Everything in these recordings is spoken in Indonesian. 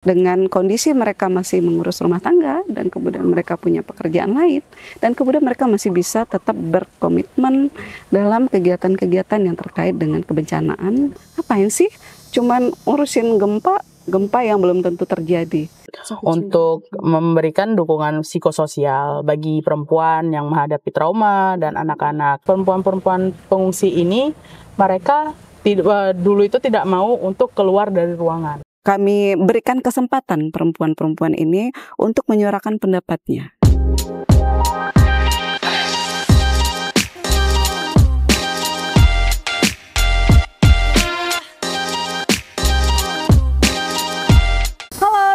dengan kondisi mereka masih mengurus rumah tangga dan kemudian mereka punya pekerjaan lain dan kemudian mereka masih bisa tetap berkomitmen dalam kegiatan-kegiatan yang terkait dengan kebencanaan. Apain sih? Cuman urusin gempa yang belum tentu terjadi. Untuk memberikan dukungan psikososial bagi perempuan yang menghadapi trauma dan anak-anak. Perempuan-perempuan pengungsi ini, mereka dulu itu tidak mau untuk keluar dari ruangan. Kami berikan kesempatan perempuan-perempuan ini untuk menyuarakan pendapatnya.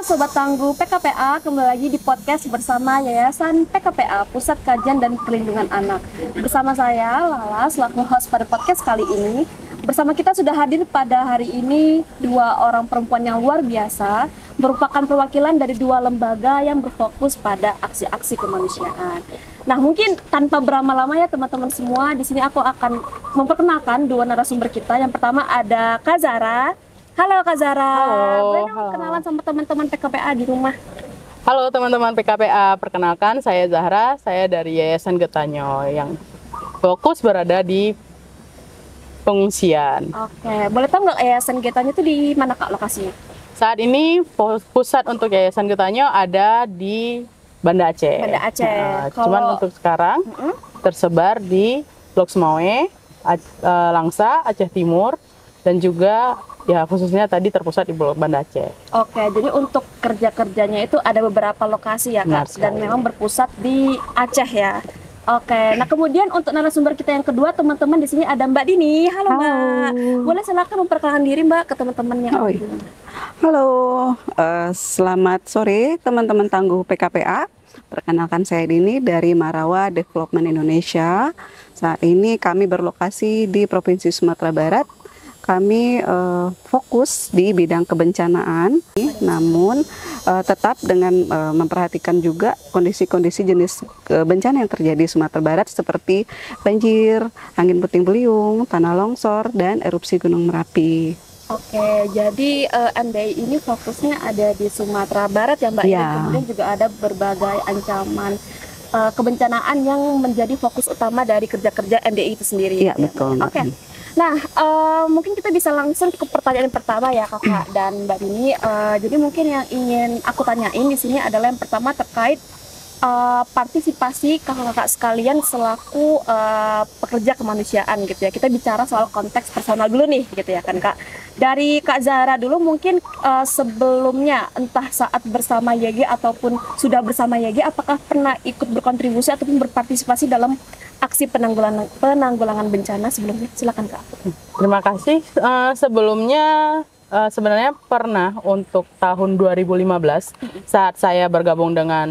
Sobat Tangguh PKPA, kembali lagi di podcast bersama Yayasan PKPA, Pusat Kajian dan Perlindungan Anak. Bersama saya, Lala, selaku host pada podcast kali ini. Bersama kita sudah hadir pada hari ini dua orang perempuan yang luar biasa, merupakan perwakilan dari dua lembaga yang berfokus pada aksi-aksi kemanusiaan. Nah, mungkin tanpa berlama-lama ya teman-teman semua, di sini aku akan memperkenalkan dua narasumber kita. Yang pertama ada Kak Zara. Halo Kak Zara, boleh dong kenalan sama teman-teman PKPA di rumah? Halo teman-teman PKPA, perkenalkan saya Zahra, saya dari Yayasan Getanyo yang fokus berada di pengungsian. Oke, boleh tahu nggak Yayasan Getanyo itu di mana Kak lokasinya? Saat ini pusat untuk Yayasan Getanyo ada di Banda Aceh. Banda Aceh. Cuman untuk sekarang tersebar di Lok Sumawe, Langsa, Aceh Timur, dan juga ya khususnya tadi terpusat di Banda Aceh. Oke, jadi untuk kerja-kerjanya itu ada beberapa lokasi ya Kak, dan memang berpusat di Aceh ya. Oke, nah kemudian untuk narasumber kita yang kedua, teman-teman di sini ada Mbak Dini. Halo Mbak, boleh silakan memperkenalkan diri Mbak ke teman-teman yang ada di rumah. Halo, selamat sore teman-teman Tangguh PKPA. Perkenalkan saya Dini dari Marawa Development Indonesia. Saat ini kami berlokasi di Provinsi Sumatera Barat. Kami fokus di bidang kebencanaan, namun tetap dengan memperhatikan juga kondisi-kondisi jenis bencana yang terjadi di Sumatera Barat seperti banjir, angin puting beliung, tanah longsor, dan erupsi Gunung Merapi. Oke, jadi MDI ini fokusnya ada di Sumatera Barat ya Mbak, ya. Kemudian juga ada berbagai ancaman kebencanaan yang menjadi fokus utama dari kerja-kerja MDI itu sendiri. Iya, betul. Oke. Nah, mungkin kita bisa langsung ke pertanyaan pertama ya Kakak dan Mbak Dini. Jadi mungkin yang ingin aku tanyain di sini adalah yang pertama terkait partisipasi kakak-kakak sekalian selaku pekerja kemanusiaan gitu ya. Kita bicara soal konteks personal dulu nih gitu ya kan Kak. Dari Kak Zahra dulu mungkin sebelumnya entah saat bersama YG ataupun sudah bersama YG, apakah pernah ikut berkontribusi ataupun berpartisipasi dalam aksi penanggulangan bencana sebelumnya? Silakan Kak. Terima kasih. Sebelumnya sebenarnya pernah untuk tahun 2015 saat saya bergabung dengan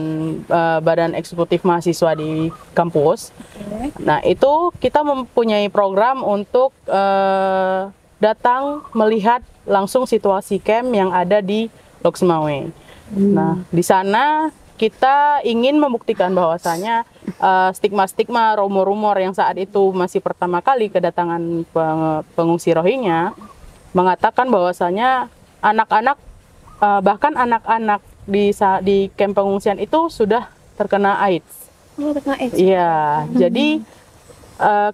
Badan Eksekutif Mahasiswa di kampus. Nah, itu kita mempunyai program untuk datang melihat langsung situasi camp yang ada di Lok Sumawe. Nah, di sana kita ingin membuktikan bahwasanya stigma-stigma, rumor-rumor yang saat itu masih pertama kali kedatangan pengungsi Rohingya mengatakan bahwasanya anak-anak bahkan anak-anak di kamp pengungsian itu sudah terkena AIDS. Terkena AIDS. Iya, jadi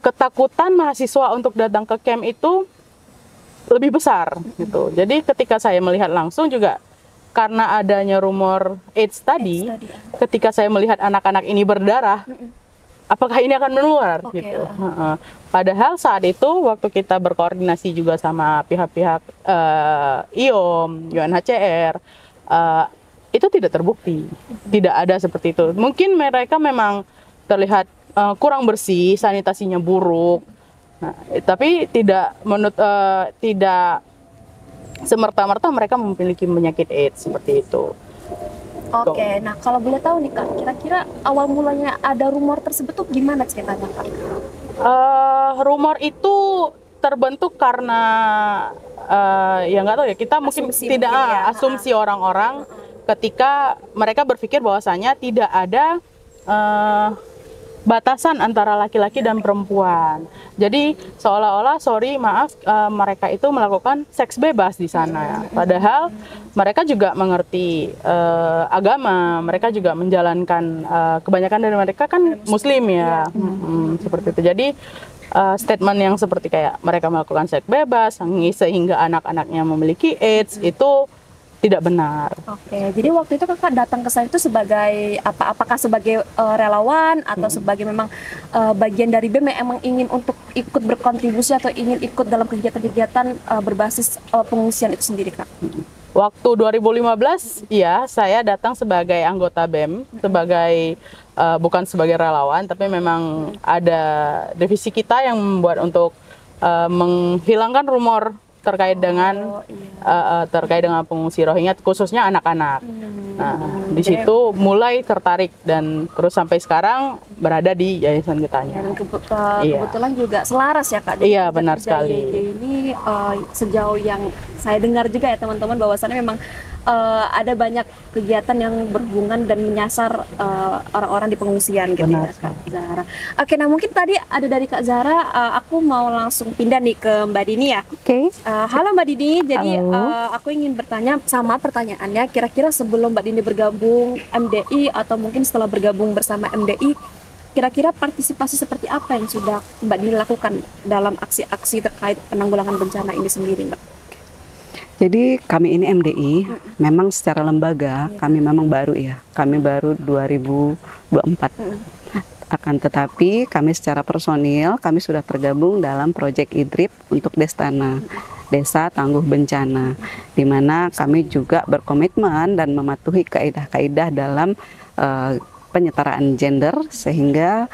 ketakutan mahasiswa untuk datang ke camp itu lebih besar gitu. Jadi ketika saya melihat langsung juga karena adanya rumor AIDS tadi, ketika saya melihat anak-anak ini berdarah, apakah ini akan menular gitu. Padahal saat itu waktu kita berkoordinasi juga sama pihak-pihak IOM, UNHCR, itu tidak terbukti, tidak ada seperti itu. Mungkin mereka memang terlihat kurang bersih, sanitasinya buruk, tapi tidak semerta-merta mereka memiliki penyakit AIDS seperti itu. Oke, nah kalau boleh tahu nih Kak, kira-kira awal mulanya ada rumor tersebut tuh gimana ceritanya Kak? Rumor itu terbentuk karena ya nggak tahu ya, kita mungkin tidak asumsi orang-orang ketika mereka berpikir bahwasanya tidak ada batasan antara laki-laki dan perempuan. Jadi seolah-olah mereka itu melakukan seks bebas di sana. Padahal mereka juga mengerti agama, mereka juga menjalankan, kebanyakan dari mereka kan muslim ya. Seperti itu. Jadi statement yang seperti kayak mereka melakukan seks bebas sehingga anak-anaknya memiliki AIDS itu tidak benar. Oke, jadi waktu itu kakak datang ke sana itu sebagai apa? Apakah sebagai relawan atau sebagai memang bagian dari BEM yang emang ingin untuk ikut berkontribusi atau ingin ikut dalam kegiatan-kegiatan berbasis pengungsian itu sendiri, Kak? Waktu 2015, ya saya datang sebagai anggota BEM, sebagai bukan sebagai relawan, tapi memang ada divisi kita yang membuat untuk menghilangkan rumor terkait dengan pengungsi Rohingya, khususnya anak-anak. Nah, di situ mulai tertarik dan terus sampai sekarang berada di Yayasan Getahnya. Dan kebetulan juga selaras ya, Kak. Iya, benar sekali. Ini sejauh yang saya dengar juga ya teman-teman, bahwasannya memang ada banyak kegiatan yang berhubungan dan menyasar orang-orang di pengungsian gitu ya, Kak Zahra. Oke, nah mungkin tadi ada dari Kak Zahra, aku mau langsung pindah nih ke Mbak Dini ya. Oke. Halo Mbak Dini, jadi aku ingin bertanya sama pertanyaannya, kira-kira sebelum Mbak Dini bergabung MDI atau mungkin setelah bergabung bersama MDI, kira-kira partisipasi seperti apa yang sudah Mbak Dini lakukan dalam aksi-aksi terkait penanggulangan bencana ini sendiri, Mbak? Jadi kami ini MDI, memang secara lembaga kami memang baru ya, kami baru 2024. Akan tetapi kami secara personil, kami sudah tergabung dalam proyek IDRIP untuk Destana, Desa Tangguh Bencana, di mana kami juga berkomitmen dan mematuhi kaidah-kaidah dalam penyetaraan gender, sehingga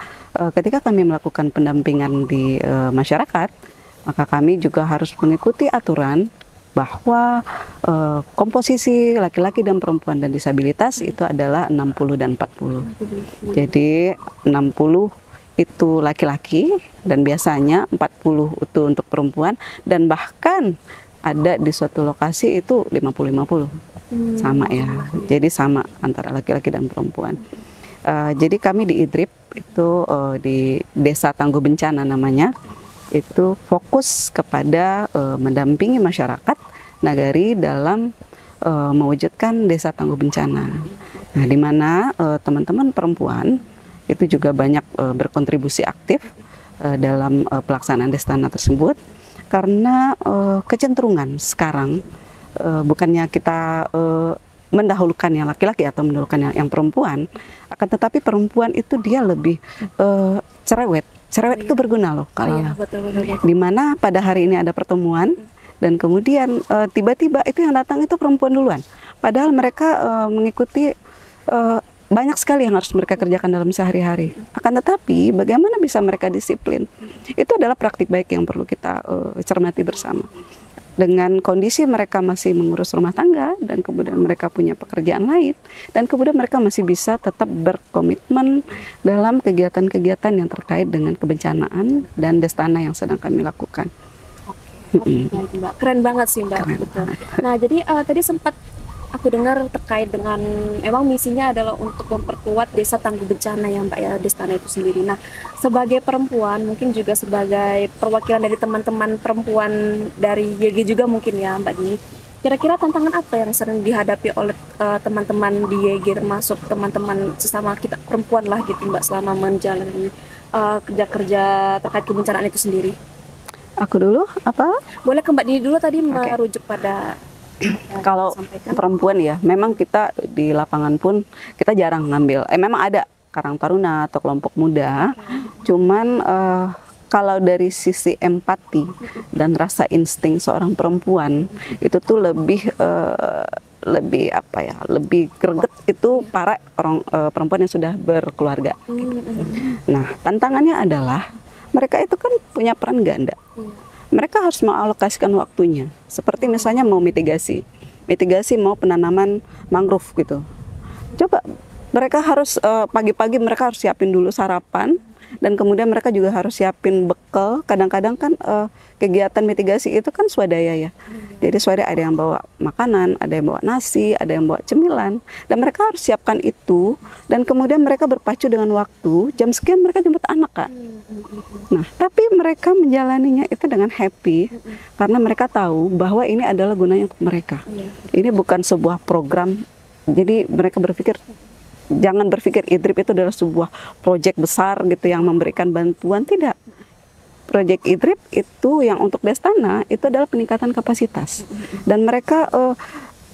ketika kami melakukan pendampingan di masyarakat, maka kami juga harus mengikuti aturan bahwa komposisi laki-laki dan perempuan dan disabilitas itu adalah 60 dan 40. Jadi 60 itu laki-laki dan biasanya 40 itu untuk perempuan, dan bahkan ada di suatu lokasi itu 50-50. Sama ya. Jadi sama antara laki-laki dan perempuan. Jadi kami di IDRIP itu di Desa Tangguh Bencana namanya, itu fokus kepada mendampingi masyarakat nagari dalam mewujudkan desa tangguh bencana. Nah, di mana teman-teman perempuan itu juga banyak berkontribusi aktif dalam pelaksanaan Destana tersebut, karena kecenderungan sekarang bukannya kita mendahulukan yang laki-laki atau mendahulukan yang perempuan, akan tetapi perempuan itu dia lebih cerewet. Cerewet itu berguna loh kalau dimana pada hari ini ada pertemuan dan kemudian tiba-tiba itu yang datang itu perempuan duluan, padahal mereka mengikuti banyak sekali yang harus mereka kerjakan dalam sehari-hari. Akan tetapi bagaimana bisa mereka disiplin, itu adalah praktik baik yang perlu kita cermati bersama. Dengan kondisi mereka masih mengurus rumah tangga dan kemudian mereka punya pekerjaan lain, dan kemudian mereka masih bisa tetap berkomitmen dalam kegiatan-kegiatan yang terkait dengan kebencanaan dan Destana yang sedang kami lakukan. Mbak. Keren banget sih Mbak. Betul. Nah, jadi tadi sempat aku dengar terkait dengan emang misinya adalah untuk memperkuat desa tangguh bencana ya Mbak ya, Destana itu sendiri. Nah, sebagai perempuan mungkin juga sebagai perwakilan dari teman-teman perempuan dari YG juga mungkin ya Mbak Dini, kira-kira tantangan apa yang sering dihadapi oleh teman-teman di YG, termasuk teman-teman sesama kita perempuan lah gitu Mbak, selama menjalani kerja-kerja terkait kebencanaan itu sendiri? Aku dulu apa? Boleh ke Mbak Dini dulu, tadi merujuk pada kalau perempuan ya, memang kita di lapangan pun kita jarang ngambil. Memang ada Karang Taruna atau kelompok muda, cuman kalau dari sisi empati dan rasa insting seorang perempuan itu tuh lebih apa ya, lebih greget itu para orang perempuan yang sudah berkeluarga. Nah, tantangannya adalah mereka itu kan punya peran ganda. Mereka harus mengalokasikan waktunya, seperti misalnya mau mitigasi mau penanaman mangrove gitu. Coba mereka harus pagi-pagi mereka harus siapin dulu sarapan, Dan kemudian mereka juga harus siapin bekal. Kadang-kadang kan kegiatan mitigasi itu kan swadaya ya. Jadi swadaya, ada yang bawa makanan, ada yang bawa nasi, ada yang bawa cemilan. Dan mereka harus siapkan itu. Dan kemudian mereka berpacu dengan waktu. Jam sekian mereka jemput anak, Kak. Nah, tapi mereka menjalaninya itu dengan happy. Karena mereka tahu bahwa ini adalah gunanya untuk mereka. Ini bukan sebuah program. Jadi mereka berpikir, jangan berpikir IDRIP itu adalah sebuah proyek besar gitu yang memberikan bantuan. Tidak. Proyek IDRIP itu yang untuk Destana itu adalah peningkatan kapasitas. Dan mereka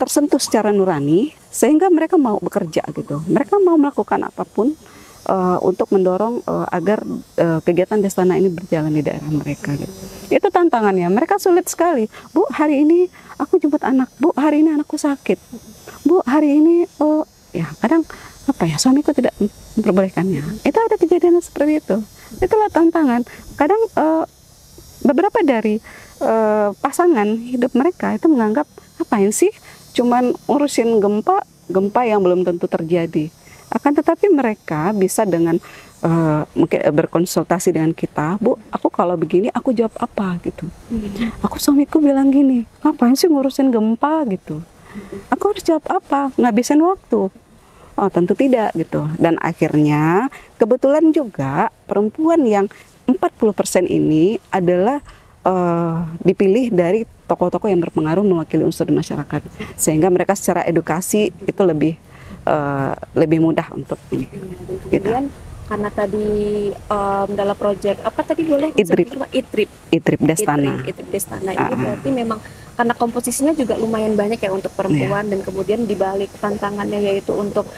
tersentuh secara nurani sehingga mereka mau bekerja gitu. Mereka mau melakukan apapun untuk mendorong agar kegiatan Destana ini berjalan di daerah mereka gitu. Itu tantangannya. Mereka sulit sekali. Bu, hari ini aku jemput anak. Bu, hari ini anakku sakit. Bu, hari ini ya kadang apa ya, suamiku tidak memperbolehkannya. Itu ada kejadian seperti itu. Itulah tantangan. Kadang beberapa dari pasangan hidup mereka itu menganggap, apain sih cuman urusin gempa yang belum tentu terjadi. Akan tetapi mereka bisa dengan mungkin berkonsultasi dengan kita, Bu, aku kalau begini aku jawab apa gitu. Aku suamiku bilang gini, ngapain sih ngurusin gempa gitu. Aku harus jawab apa? Ngabisin waktu. Oh, tentu tidak gitu. Dan akhirnya kebetulan juga perempuan yang 40% ini adalah dipilih dari tokoh-tokoh yang berpengaruh mewakili unsur di masyarakat. Sehingga mereka secara edukasi itu lebih mudah untuk ini. Kemudian karena tadi dalam proyek apa tadi boleh IDRIP Destana. IDRIP Destana ini berarti memang karena komposisinya juga lumayan banyak ya untuk perempuan, dan kemudian dibalik tantangannya yaitu untuk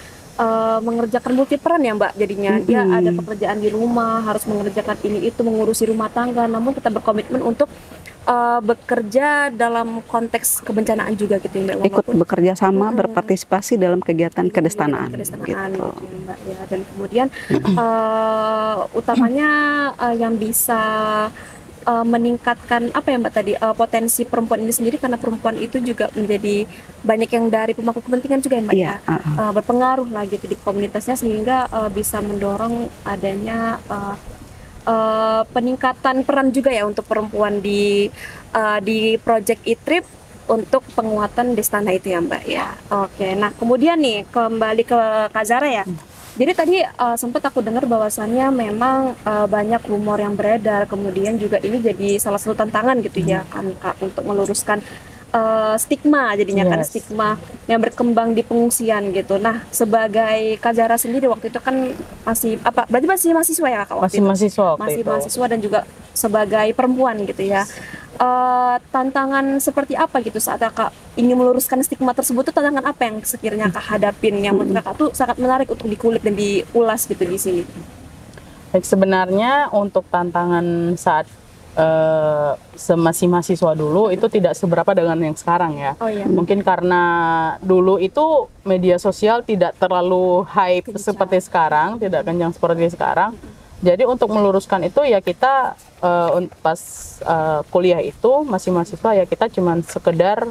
mengerjakan multiperan ya Mbak, jadinya dia ada pekerjaan di rumah, harus mengerjakan ini itu, mengurusi rumah tangga, namun kita berkomitmen untuk bekerja dalam konteks kebencanaan juga gitu ya Mbak. Ikut bekerja sama, berpartisipasi dalam kegiatan kedestanaan gitu. Gitu, Mbak, ya. Dan kemudian utamanya yang bisa meningkatkan apa ya Mbak tadi, potensi perempuan ini sendiri, karena perempuan itu juga menjadi banyak yang dari pemangku kepentingan juga ya Mbak, ya, berpengaruh lah gitu di komunitasnya, sehingga bisa mendorong adanya peningkatan peran juga ya untuk perempuan di Project IDRIP untuk penguatan Destana itu ya Mbak ya. Oke, nah kemudian nih kembali ke Kak Zara ya. Jadi tadi sempat aku dengar bahwasannya memang banyak rumor yang beredar, kemudian juga ini jadi salah satu tantangan gitu ya kan Kak, untuk meluruskan stigma jadinya kan, stigma yang berkembang di pengungsian gitu. Nah, sebagai Kak Zara sendiri waktu itu kan masih apa? Berarti masih mahasiswa ya Kak waktu itu? Masih mahasiswa dan juga sebagai perempuan gitu ya. Tantangan seperti apa gitu saat Kakak ingin meluruskan stigma tersebut, tuh tantangan apa yang sekiranya Kakak hadapin yang menurut Kakak tuh sangat menarik untuk dikulik dan diulas gitu di sini? Baik, sebenarnya untuk tantangan saat masih mahasiswa dulu itu tidak seberapa dengan yang sekarang ya. Mungkin karena dulu itu media sosial tidak terlalu hype seperti sekarang, tidak kencang seperti sekarang. Jadi untuk meluruskan itu ya kita pas kuliah itu masih mahasiswa ya kita cuman sekedar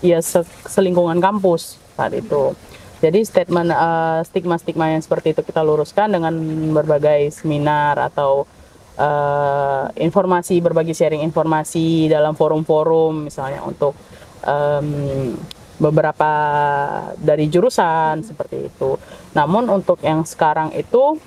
ya selingkungan kampus saat itu. Jadi stigma-stigma yang seperti itu kita luruskan dengan berbagai seminar atau informasi, berbagi sharing informasi dalam forum-forum misalnya untuk beberapa dari jurusan seperti itu. Namun untuk yang sekarang itu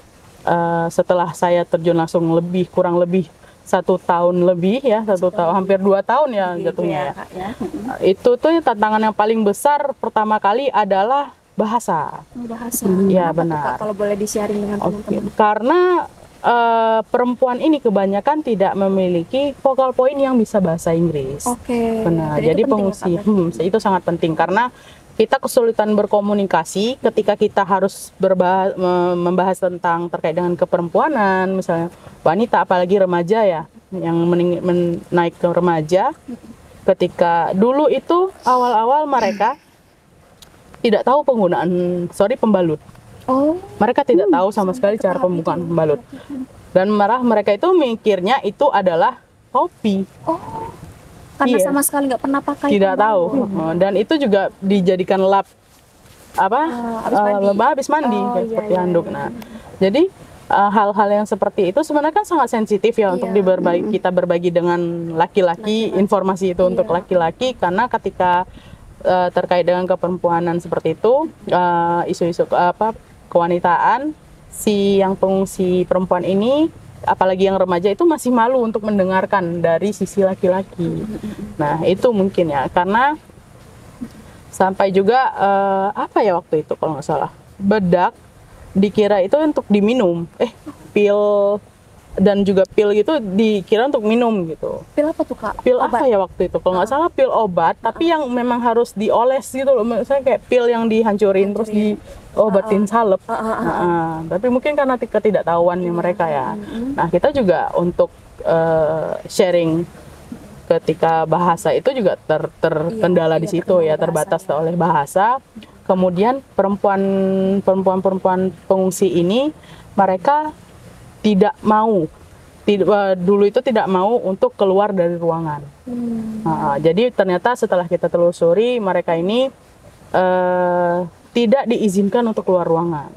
setelah saya terjun langsung kurang lebih 1 tahun lebih ya, 1 tahun hampir 2 tahun ya jatuhnya ya. Itu tuh tantangan yang paling besar pertama kali adalah bahasa. Ya benar. Kalau boleh di-sharing dengan teman-teman. Karena perempuan ini kebanyakan tidak memiliki vokal point yang bisa bahasa Inggris. Benar. Jadi pengungsi itu sangat penting karena kita kesulitan berkomunikasi ketika kita harus membahas tentang terkait dengan keperempuanan, misalnya wanita apalagi remaja ya, yang naik ke remaja. Ketika dulu itu awal-awal mereka tidak tahu penggunaan pembalut. Mereka tidak tahu sama sekali cara pembukaan pembalut. Dan mereka itu mikirnya itu adalah topi. Karena sama sekali nggak pernah pakai. Tidak tahu. Dan itu juga dijadikan lap habis mandi seperti handuk. Nah, jadi hal-hal yang seperti itu sebenarnya kan sangat sensitif ya untuk kita berbagi dengan laki-laki, informasi itu untuk laki-laki, karena ketika terkait dengan keperempuanan seperti itu, isu-isu kewanitaan, si yang pengungsi perempuan ini, apalagi yang remaja itu masih malu untuk mendengarkan dari sisi laki-laki. Nah itu mungkin ya, karena sampai juga apa ya waktu itu kalau nggak salah, bedak dikira itu untuk diminum, pil dan juga pil gitu dikira untuk minum gitu. Pil apa tuh Kak? Pil apa ya waktu itu? Kalau nggak salah pil obat, tapi yang memang harus dioles gitu loh. Misalnya kayak pil yang dihancurin terus diobatin salep. Tapi mungkin karena ketidaktahuannya mereka ya. Nah kita juga untuk sharing ketika bahasa itu juga terkendala di situ ya, terbatas oleh bahasa. Kemudian perempuan pengungsi ini mereka tidak mau, dulu itu tidak mau untuk keluar dari ruangan. Jadi ternyata setelah kita telusuri, mereka ini tidak diizinkan untuk keluar ruangan.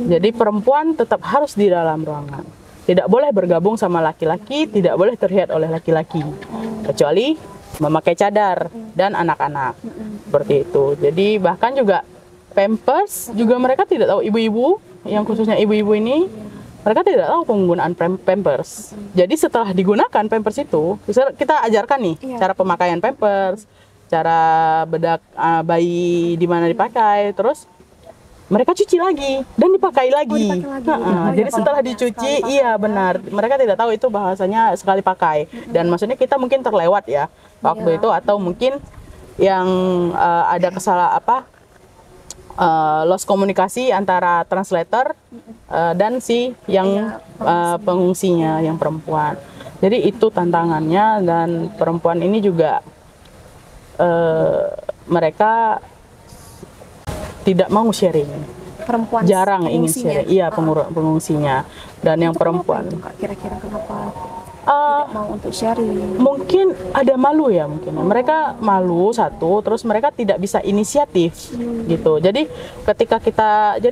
Jadi perempuan tetap harus di dalam ruangan, tidak boleh bergabung sama laki-laki, tidak boleh terlihat oleh laki-laki, kecuali memakai cadar dan anak-anak. Seperti itu. Jadi bahkan juga Pampers juga mereka tidak tahu, ibu-ibu yang khususnya ibu-ibu ini mereka tidak tahu penggunaan Pampers. Jadi setelah digunakan Pampers itu, kita ajarkan nih cara pemakaian Pampers, cara bedak bayi di mana dipakai, terus mereka cuci lagi dan dipakai lagi. Jadi setelah dicuci, iya benar, mereka tidak tahu itu bahasanya sekali pakai. Dan maksudnya kita mungkin terlewat ya waktu itu, atau mungkin yang ada loss komunikasi antara translator dan si yang pengungsinya yang perempuan. Jadi itu tantangannya, dan perempuan ini juga mereka tidak mau sharing. Perempuan jarang ingin sharing. Iya, pengungsinya. Dan yang perempuan kira-kira kenapa tidak mau untuk sharing? Mungkin ada malu ya, mungkin mereka malu satu, terus mereka tidak bisa inisiatif gitu. Jadi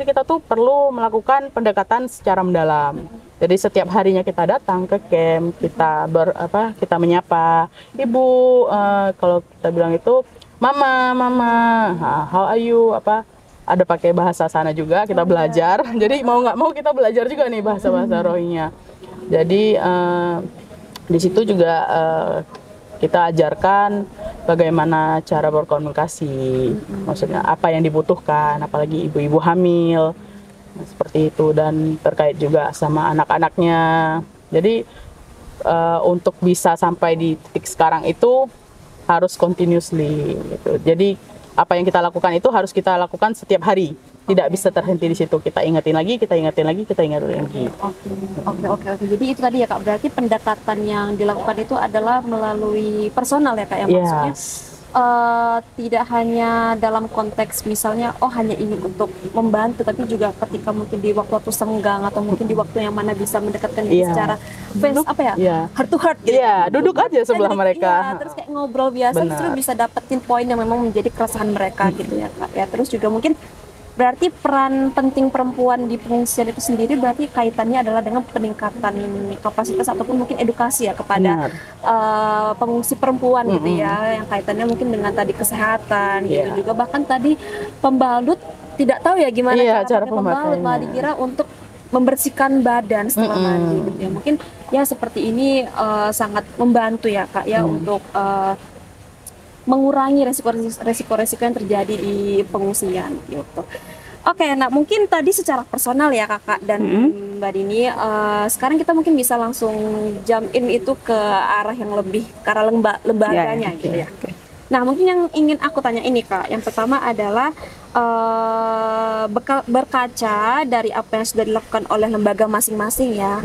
kita tuh perlu melakukan pendekatan secara mendalam. Jadi setiap harinya kita datang ke camp, kita menyapa ibu, kalau kita bilang itu mama, how are you, ada pakai bahasa sana juga kita belajar. Jadi mau nggak mau kita belajar juga nih bahasa Rohingya. Jadi di situ juga kita ajarkan bagaimana cara berkomunikasi, maksudnya apa yang dibutuhkan, apalagi ibu-ibu hamil, seperti itu, dan terkait juga sama anak-anaknya. Jadi untuk bisa sampai di titik sekarang itu harus continuously gitu. Jadi apa yang kita lakukan itu harus kita lakukan setiap hari. Tidak bisa terhenti di situ. Kita ingatin lagi. Oke. Jadi itu tadi ya Kak, berarti pendekatan yang dilakukan itu adalah melalui personal ya Kak, yang maksudnya tidak hanya dalam konteks misalnya hanya ingin untuk membantu, tapi juga ketika mungkin di waktu-waktu senggang atau mungkin di waktu yang mana bisa mendekatkan diri secara heart to heart gitu. Duduk aja sebelah mereka. Terus kayak ngobrol biasa, terus bisa dapetin poin yang memang menjadi keresahan mereka gitu ya Kak. Ya, terus juga mungkin berarti peran penting perempuan di pengungsian itu sendiri berarti kaitannya adalah dengan peningkatan kapasitas ataupun mungkin edukasi ya kepada pengungsi perempuan gitu ya, yang kaitannya mungkin dengan tadi kesehatan gitu juga, bahkan tadi pembalut tidak tahu ya gimana cara pembalut, malah dikira untuk membersihkan badan setelah mandi gitu ya. Mungkin ya seperti ini sangat membantu ya Kak ya untuk mengurangi resiko-resiko yang terjadi di pengungsian gitu. Oke, nah mungkin tadi secara personal ya Kakak dan Mbak Dini, sekarang kita mungkin bisa langsung jump in itu ke arah yang lebih ke arah lembaganya gitu ya. Nah mungkin yang ingin aku tanya ini Kak, yang pertama adalah berkaca dari apa yang sudah dilakukan oleh lembaga masing-masing ya,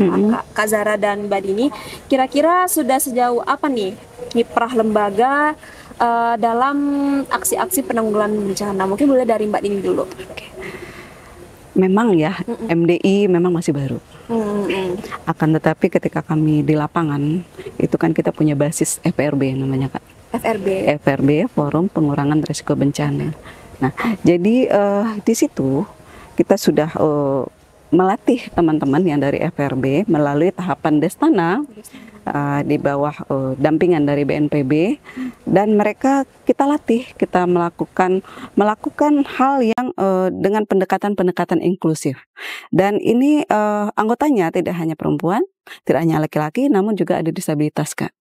Kak Zara dan Mbak Dini, kira-kira sudah sejauh apa nih kiprah lembaga dalam aksi-aksi penanggulangan bencana? Mungkin mulai dari Mbak Dini dulu. Memang ya, MDI memang masih baru. Akan tetapi ketika kami di lapangan, itu kan kita punya basis FRB namanya Kak. FRB, Forum Pengurangan Risiko Bencana. Nah, jadi di situ kita sudah melatih teman-teman yang dari FRB melalui tahapan Destana di bawah dampingan dari BNPB, dan mereka kita latih, kita melakukan hal yang dengan pendekatan inklusif. Dan ini anggotanya tidak hanya perempuan, tidak hanya laki-laki, namun juga ada disabilitas, Kak.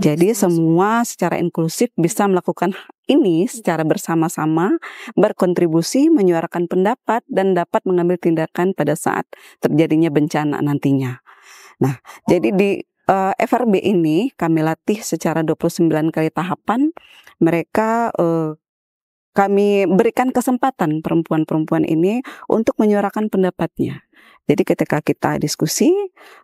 Jadi semua secara inklusif bisa melakukan ini secara bersama-sama, berkontribusi, menyuarakan pendapat, dan dapat mengambil tindakan pada saat terjadinya bencana nantinya. Nah, jadi di FRB ini kami latih secara 29 kali tahapan. Mereka kami berikan kesempatan perempuan-perempuan ini untuk menyuarakan pendapatnya. Jadi ketika kita diskusi,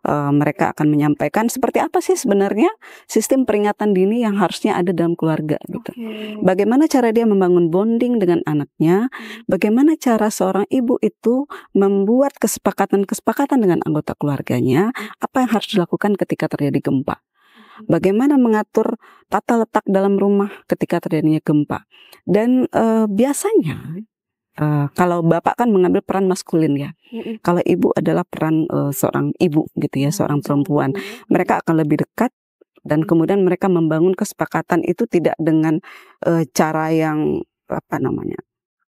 mereka akan menyampaikan seperti apa sih sebenarnya sistem peringatan dini yang harusnya ada dalam keluarga gitu. Bagaimana cara dia membangun bonding dengan anaknya, bagaimana cara seorang ibu itu membuat kesepakatan dengan anggota keluarganya, apa yang harus dilakukan ketika terjadi gempa. Bagaimana mengatur tata letak dalam rumah ketika terjadinya gempa. Dan biasanya kalau bapak kan mengambil peran maskulin ya, kalau ibu adalah peran seorang ibu gitu ya, seorang perempuan. Mereka akan lebih dekat dan kemudian mereka membangun kesepakatan itu tidak dengan cara yang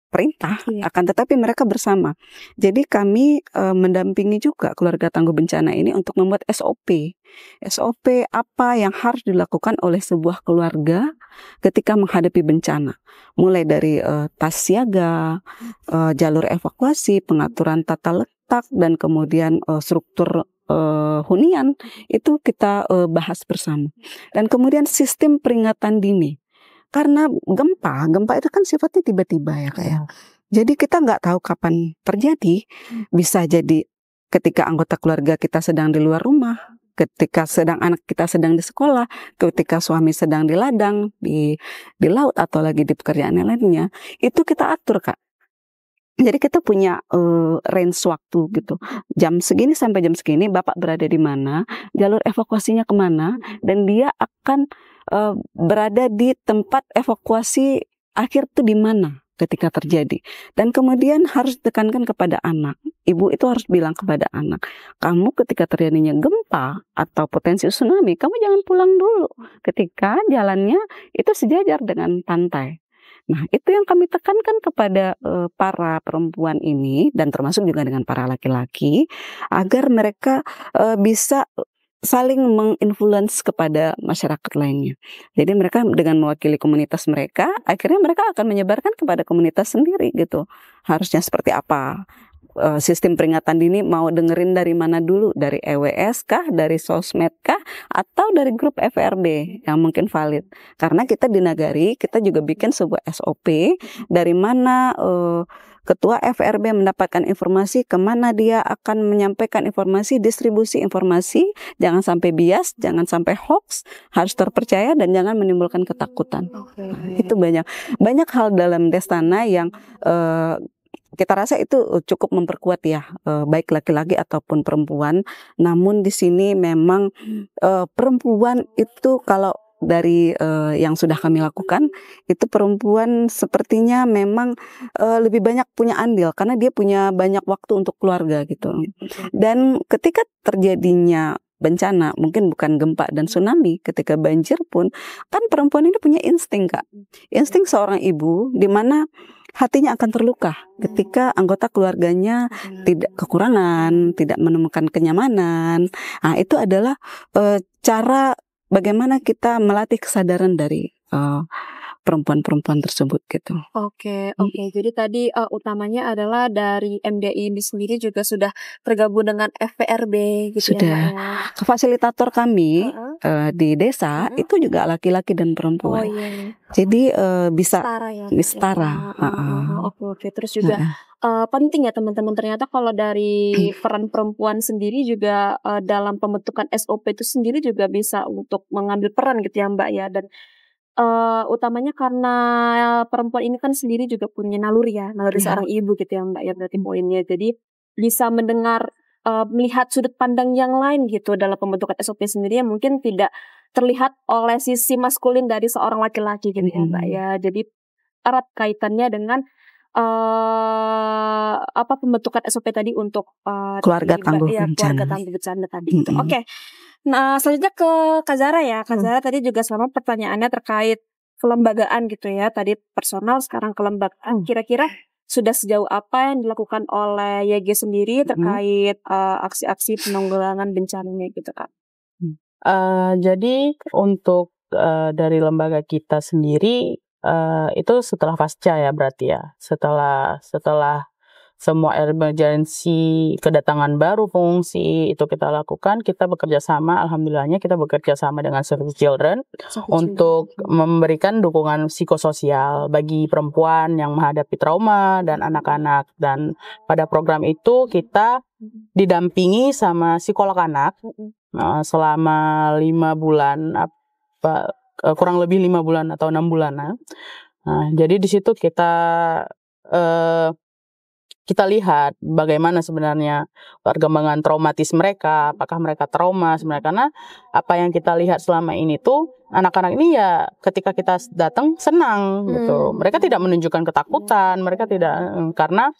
perintah, akan tetapi mereka bersama. Jadi kami mendampingi juga keluarga tangguh bencana ini untuk membuat SOP apa yang harus dilakukan oleh sebuah keluarga ketika menghadapi bencana. Mulai dari tas siaga, jalur evakuasi, pengaturan tata letak, dan kemudian struktur hunian itu kita bahas bersama. Dan kemudian sistem peringatan dini. Karena gempa itu kan sifatnya tiba-tiba ya Kak ya. Jadi kita nggak tahu kapan terjadi. Bisa jadi ketika anggota keluarga kita sedang di luar rumah, ketika anak kita sedang di sekolah, ketika suami sedang di ladang, di laut atau lagi di pekerjaan yang lainnya, itu kita atur Kak. Jadi kita punya range waktu gitu. Jam segini sampai jam segini Bapak berada di mana, jalur evakuasinya kemana, dan dia akan berada di tempat evakuasi akhir itu di mana ketika terjadi. Dan kemudian harus ditekankan kepada anak. Ibu itu harus bilang kepada anak, kamu ketika terjadinya gempa atau potensi tsunami, kamu jangan pulang dulu ketika jalannya itu sejajar dengan pantai. Nah, itu yang kami tekankan kepada para perempuan ini, dan termasuk juga dengan para laki-laki, agar mereka bisa saling menginfluence kepada masyarakat lainnya. Jadi mereka dengan mewakili komunitas mereka, akhirnya mereka akan menyebarkan kepada komunitas sendiri gitu. Harusnya seperti apa? Sistem peringatan dini mau dengerin dari mana dulu? Dari EWS kah? Dari sosmed kah? Atau dari grup FRB yang mungkin valid? Karena kita di Nagari, kita juga bikin sebuah SOP dari mana Ketua FRB mendapatkan informasi, kemana dia akan menyampaikan informasi, distribusi informasi, jangan sampai bias, jangan sampai hoax, harus terpercaya dan jangan menimbulkan ketakutan. Nah, itu banyak hal dalam Destana yang kita rasa itu cukup memperkuat ya, baik laki-laki ataupun perempuan. Namun di sini memang perempuan itu kalau dari yang sudah kami lakukan, itu perempuan sepertinya memang lebih banyak punya andil karena dia punya banyak waktu untuk keluarga gitu. Dan ketika terjadinya bencana, mungkin bukan gempa dan tsunami, ketika banjir pun kan perempuan ini punya insting Kak. Insting seorang ibu di mana hatinya akan terluka ketika anggota keluarganya tidak kekurangan, tidak menemukan kenyamanan. Nah, itu adalah cara bagaimana kita melatih kesadaran dari perempuan-perempuan tersebut gitu. Oke. Jadi tadi utamanya adalah dari MDI ini sendiri juga sudah bergabung dengan FPRB gitu Sudah. ya, Mbak ya. Fasilitator kami di desa itu juga laki-laki dan Oh perempuan. iya. Jadi bisa Setara ya. setara. Oke. Terus juga penting ya teman-teman, ternyata kalau dari peran perempuan sendiri juga dalam pembentukan SOP itu sendiri juga bisa untuk mengambil peran gitu ya Mbak ya. Dan utamanya karena perempuan ini kan sendiri juga punya naluri seorang ibu gitu ya Mbak ya, berarti poinnya. Jadi bisa mendengar, melihat sudut pandang yang lain gitu dalam pembentukan SOP sendiri yang mungkin tidak terlihat oleh sisi maskulin dari seorang laki-laki gitu ya Mbak ya. Jadi erat kaitannya dengan apa pembentukan SOP tadi untuk Keluarga tangguh ya, bencana. keluarga tangguh bencana tadi. Gitu. Mm-mm. Oke. Nah, selanjutnya ke Kak Zara ya. Kak Zara tadi juga sama pertanyaannya terkait kelembagaan gitu ya. Tadi personal, sekarang kelembagaan. Kira-kira sudah sejauh apa yang dilakukan oleh YG sendiri terkait aksi-aksi penanggulangan bencananya gitu Kak? Jadi untuk dari lembaga kita sendiri itu setelah pasca ya berarti ya. Setelah semua emergency kedatangan baru pengungsi itu kita lakukan, kita bekerja sama, alhamdulillahnya kita bekerja sama dengan Save the Children untuk memberikan dukungan psikososial bagi perempuan yang menghadapi trauma dan anak-anak. Dan pada program itu kita didampingi sama psikolog anak selama 5 bulan, kurang lebih 5 bulan atau 6 bulan. Jadi di situ kita lihat bagaimana sebenarnya perkembangan traumatis mereka, apakah mereka trauma sebenarnya, karena apa yang kita lihat selama ini tuh anak-anak ini ya ketika kita datang senang gitu. Mereka tidak menunjukkan ketakutan, mereka tidak karena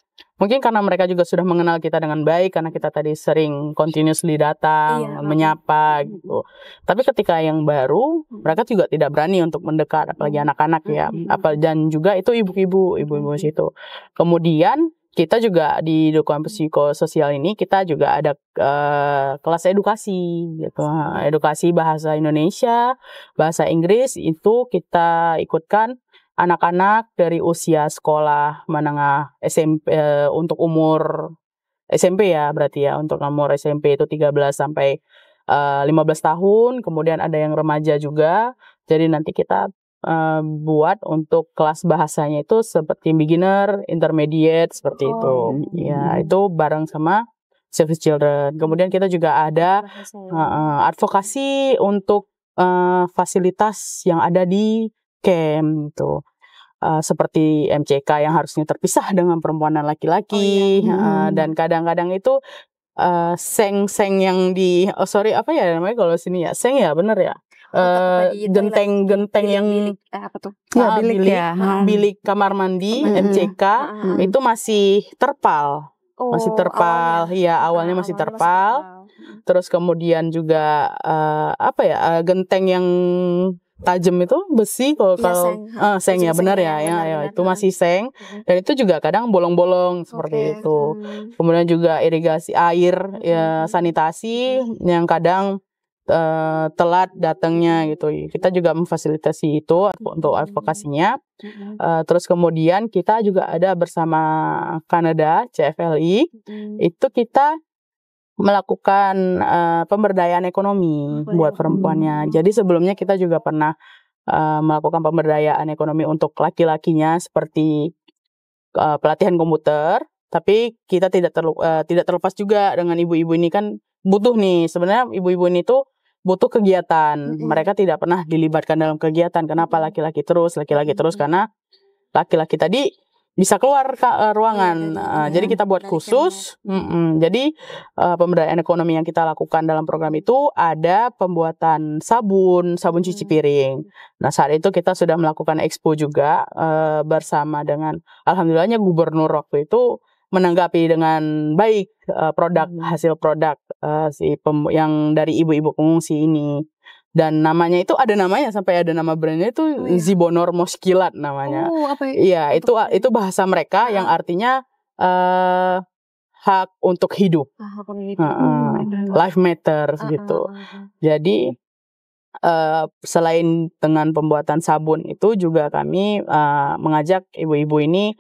mereka juga sudah mengenal kita dengan baik karena kita tadi sering continuously datang, menyapa gitu. Tapi ketika yang baru, mereka juga tidak berani untuk mendekat, apalagi anak-anak ya. Dan juga itu ibu-ibu situ. Kemudian kita juga di dukungan psikososial ini kita juga ada kelas edukasi gitu. Edukasi bahasa Indonesia, bahasa Inggris itu kita ikutkan anak-anak dari usia sekolah menengah SMP untuk umur SMP ya berarti ya. Untuk umur SMP itu 13 sampai 15 tahun, kemudian ada yang remaja juga. Jadi nanti kita buat untuk kelas bahasanya itu seperti beginner, intermediate seperti itu. Ya, itu bareng sama Save the Children. Kemudian kita juga ada advokasi untuk fasilitas yang ada di camp gitu. Seperti MCK yang harusnya terpisah dengan perempuan dan laki-laki. Dan kadang-kadang itu seng-seng yang apa ya namanya kalau sini ya, seng ya bener ya. Genteng yang apa tuh? Bilik kamar mandi MCK itu masih terpal. Awalnya masih terpal. Terus kemudian juga genteng yang tajam itu besi seng ya benar ya, itu masih seng dan itu juga kadang bolong-bolong seperti itu. Kemudian juga irigasi air ya, sanitasi yang kadang telat datangnya gitu. Kita juga memfasilitasi itu untuk advokasinya. Terus kemudian kita juga ada bersama Kanada CFLI, itu kita melakukan pemberdayaan ekonomi buat perempuannya. Jadi sebelumnya kita juga pernah melakukan pemberdayaan ekonomi untuk laki-lakinya seperti pelatihan komputer. Tapi kita tidak terlepas juga dengan ibu-ibu ini kan butuh nih. Sebenarnya ibu-ibu ini tuh butuh kegiatan. Mereka tidak pernah dilibatkan dalam kegiatan. Kenapa laki-laki terus? Karena laki-laki tadi bisa keluar ke ruangan. Jadi kita buat khusus. Jadi pemberdayaan ekonomi yang kita lakukan dalam program itu ada pembuatan sabun cuci piring. Nah saat itu kita sudah melakukan expo juga bersama dengan alhamdulillahnya gubernur waktu itu menanggapi dengan baik hasil produk yang dari ibu-ibu pengungsi ini. Dan namanya itu ada namanya, sampai ada nama brandnya itu Zibonor Moskilat namanya. Iya, itu bahasa mereka yang artinya hak untuk hidup. Life matters gitu. Jadi selain dengan pembuatan sabun itu juga kami mengajak ibu-ibu ini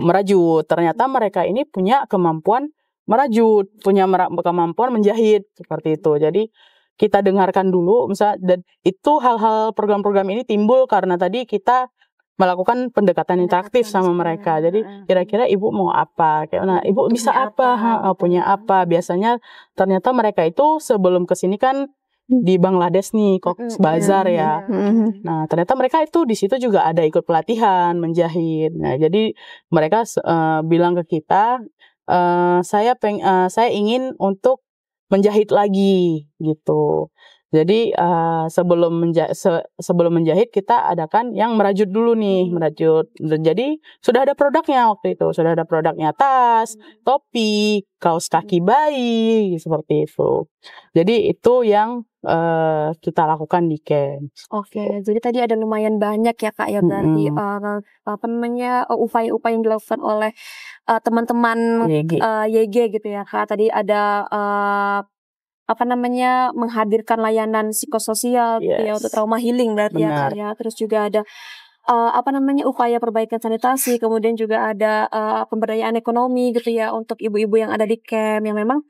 merajut. Ternyata mereka ini punya kemampuan merajut, punya kemampuan menjahit seperti itu. Jadi kita dengarkan dulu, misalnya, dan itu hal-hal program-program ini timbul karena tadi kita melakukan pendekatan interaktif sama mereka. Jadi kira-kira ibu mau apa? Ibu bisa apa? Punya apa? Biasanya ternyata mereka itu sebelum kesini kan di Bangladesh nih, Cox's Bazar ya. Nah ternyata mereka itu di situ juga ada ikut pelatihan menjahit. Nah jadi mereka bilang ke kita, saya ingin untuk menjahit lagi gitu. Jadi sebelum menjahit kita adakan yang merajut dulu nih, merajut. Jadi sudah ada produknya waktu itu, sudah ada produknya tas, topi, kaos kaki bayi seperti itu. Jadi itu yang kita lakukan di camp. Oke, jadi tadi ada lumayan banyak ya Kak ya berarti apa namanya upaya-upaya yang dilakukan oleh teman-teman YG gitu ya Kak. Tadi ada apa namanya menghadirkan layanan psikososial gitu ya untuk trauma healing berarti ya Kak ya. Terus juga ada apa namanya upaya perbaikan sanitasi, kemudian juga ada pemberdayaan ekonomi gitu ya untuk ibu-ibu yang ada di camp yang memang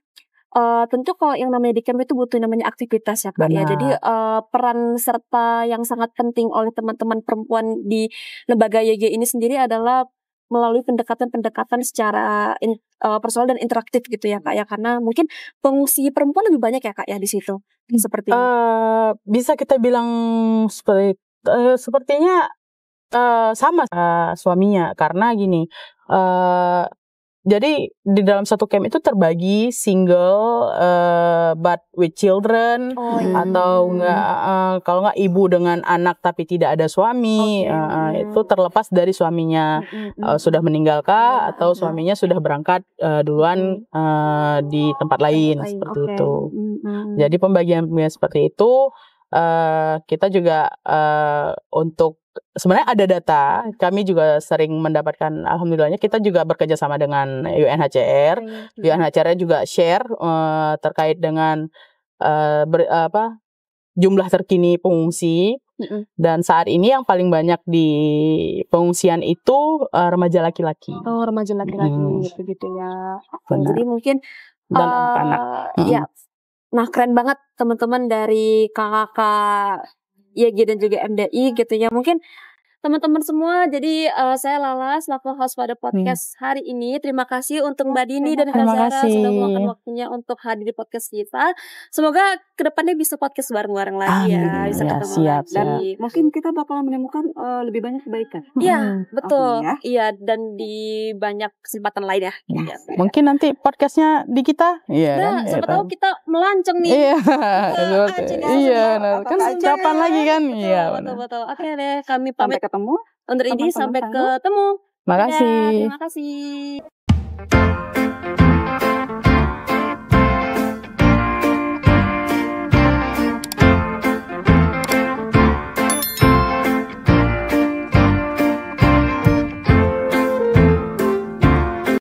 tentu kalau yang namanya di camp itu butuh namanya aktivitas ya Kak ya. Jadi peran serta yang sangat penting oleh teman-teman perempuan di lembaga YG ini sendiri adalah melalui pendekatan-pendekatan secara personal dan interaktif gitu ya Kak ya, karena mungkin pengungsi perempuan lebih banyak ya Kak ya di situ seperti bisa kita bilang sepertinya sama suaminya, karena gini, jadi di dalam satu camp itu terbagi single but with children, atau kalau nggak ibu dengan anak tapi tidak ada suami, itu terlepas dari suaminya sudah meninggalkah atau suaminya sudah berangkat duluan di tempat lain seperti itu. Jadi pembagian seperti itu. Kita juga untuk sebenarnya ada data, kami juga sering mendapatkan, alhamdulillahnya kita juga bekerja sama dengan UNHCR. UNHCR juga share terkait dengan jumlah terkini pengungsi. Dan saat ini yang paling banyak di pengungsian itu remaja laki-laki. Oh, remaja laki-laki gitu ya. Jadi mungkin dan anak-anak. Ya. Nah, keren banget teman-teman dari kakak YG dan juga MDI gitu ya. Mungkin teman-teman semua, jadi saya Lala selaku host pada podcast hari ini. Terima kasih untuk Mbak Dini dan Kak Zara sudah meluangkan waktunya untuk hadir di podcast kita. Semoga kedepannya bisa podcast bareng-bareng lagi ya, bisa ketemu lagi. Dan mungkin kita bakal menemukan lebih banyak kebaikan. Iya, betul. Iya, dan di banyak kesempatan lain ya. Mungkin nanti podcastnya di kita. Nah, siapa tahu kita melancong nih. Iya, kan kapan lagi kan? Iya, betul. Oke deh, kami pamit ketemu. Untuk ini sampai ketemu. Makasih. Terima kasih.